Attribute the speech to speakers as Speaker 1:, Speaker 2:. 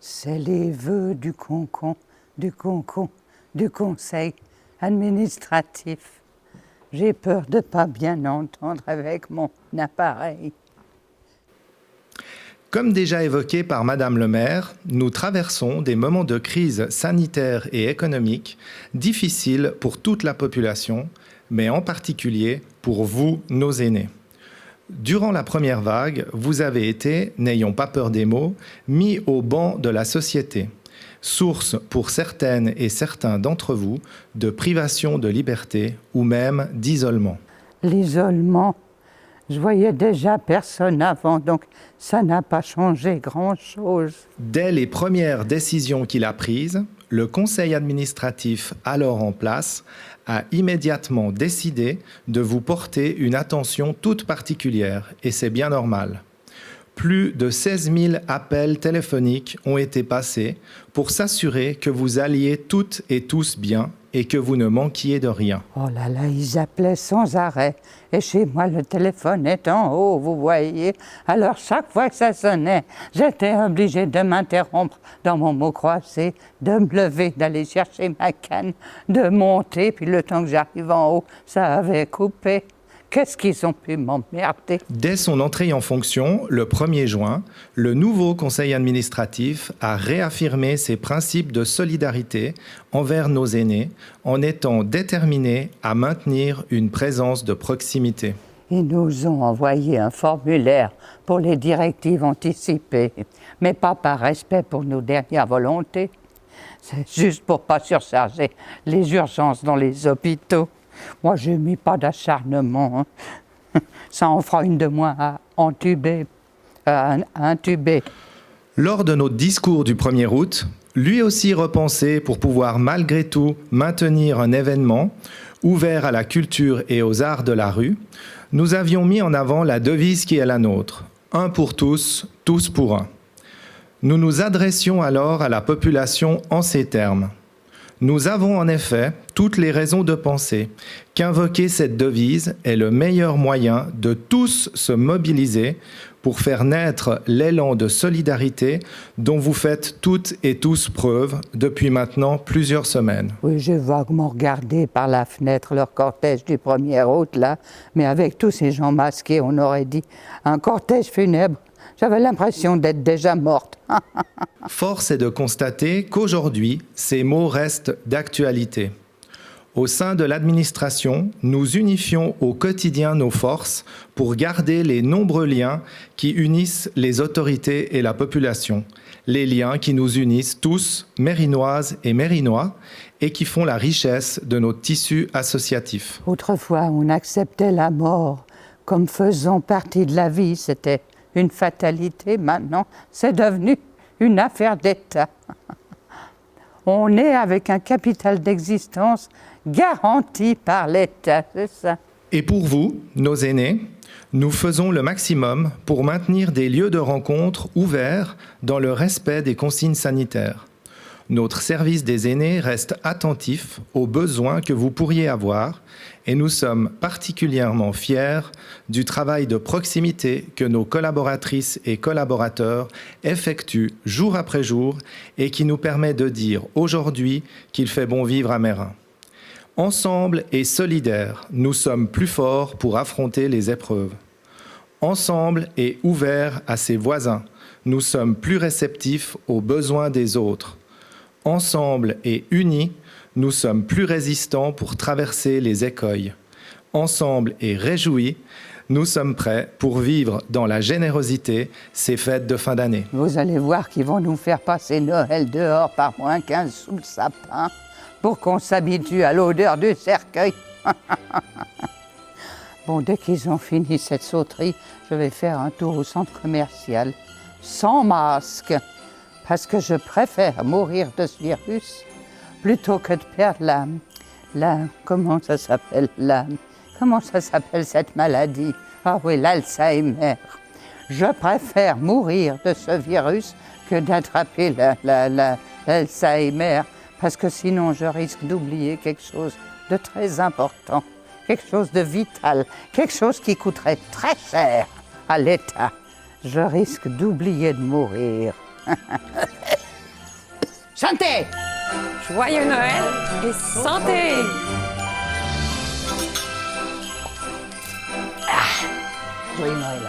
Speaker 1: C'est les vœux du du conseil administratif. J'ai peur de ne pas bien entendre avec mon appareil.
Speaker 2: Comme déjà évoqué par Madame le maire, nous traversons des moments de crise sanitaire et économique difficiles pour toute la population, mais en particulier pour vous, nos aînés. Durant la première vague, vous avez été, n'ayons pas peur des mots, mis au banc de la société, source pour certaines et certains d'entre vous de privation de liberté ou même d'isolement.
Speaker 1: L'isolement, je voyais déjà personne avant, donc ça n'a pas changé grand-chose.
Speaker 2: Dès les premières décisions qu'il a prises, le conseil administratif alors en place a immédiatement décidé de vous porter une attention toute particulière, et c'est bien normal. Plus de 16 000 appels téléphoniques ont été passés pour s'assurer que vous alliez toutes et tous bien et que vous ne manquiez de rien.
Speaker 1: Oh là là, ils appelaient sans arrêt. Et chez moi, le téléphone est en haut, vous voyez. Alors, chaque fois que ça sonnait, j'étais obligée de m'interrompre dans mon mot croisé, de me lever, d'aller chercher ma canne, de monter. Puis le temps que j'arrive en haut, ça avait coupé. Qu'est-ce qu'ils ont pu m'emmerder?
Speaker 2: Dès son entrée en fonction, le 1er juin, le nouveau conseil administratif a réaffirmé ses principes de solidarité envers nos aînés en étant déterminé à maintenir une présence de proximité.
Speaker 1: Ils nous ont envoyé un formulaire pour les directives anticipées, mais pas par respect pour nos dernières volontés. C'est juste pour ne pas surcharger les urgences dans les hôpitaux. Moi, je n'ai mis pas d'acharnement. Ça en fera une de moins à intuber.
Speaker 2: Lors de notre discours du 1er août, lui aussi repensé pour pouvoir malgré tout maintenir un événement ouvert à la culture et aux arts de la rue, nous avions mis en avant la devise qui est la nôtre, un pour tous, tous pour un. Nous nous adressions alors à la population en ces termes. Nous avons en effet toutes les raisons de penser qu'invoquer cette devise est le meilleur moyen de tous se mobiliser pour faire naître l'élan de solidarité dont vous faites toutes et tous preuve depuis maintenant plusieurs semaines.
Speaker 1: Oui, j'ai vaguement regardé par la fenêtre leur cortège du 1er août, là, mais avec tous ces gens masqués, on aurait dit un cortège funèbre. J'avais l'impression d'être déjà morte.
Speaker 2: Force est de constater qu'aujourd'hui, ces mots restent d'actualité. Au sein de l'administration, nous unifions au quotidien nos forces pour garder les nombreux liens qui unissent les autorités et la population, les liens qui nous unissent tous, Mérinoises et Mérinois, et qui font la richesse de notre tissu associatif.
Speaker 1: Autrefois, on acceptait la mort comme faisant partie de la vie, c'était une fatalité. Maintenant, c'est devenu une affaire d'État. On est avec un capital d'existence garanti par l'État, c'est ça.
Speaker 2: Et pour vous, nos aînés, nous faisons le maximum pour maintenir des lieux de rencontre ouverts dans le respect des consignes sanitaires. Notre service des aînés reste attentif aux besoins que vous pourriez avoir et nous sommes particulièrement fiers du travail de proximité que nos collaboratrices et collaborateurs effectuent jour après jour et qui nous permet de dire aujourd'hui qu'il fait bon vivre à Meyrin. Ensemble et solidaires, nous sommes plus forts pour affronter les épreuves. Ensemble et ouverts à ses voisins, nous sommes plus réceptifs aux besoins des autres. Ensemble et unis, nous sommes plus résistants pour traverser les écueils. Ensemble et réjouis, nous sommes prêts pour vivre dans la générosité ces fêtes de fin d'année.
Speaker 1: Vous allez voir qu'ils vont nous faire passer Noël dehors par -15 sous le sapin pour qu'on s'habitue à l'odeur du cercueil. Bon, dès qu'ils ont fini cette sauterie, je vais faire un tour au centre commercial, sans masque. Parce que je préfère mourir de ce virus plutôt que de perdre comment ça s'appelle cette maladie? Ah oui, l'Alzheimer. Je préfère mourir de ce virus que d'attraper l'Alzheimer, parce que sinon je risque d'oublier quelque chose de très important, quelque chose de vital, quelque chose qui coûterait très cher à l'État. Je risque d'oublier de mourir. Santé!
Speaker 3: Joyeux Noël et santé!
Speaker 1: Joyeux Noël.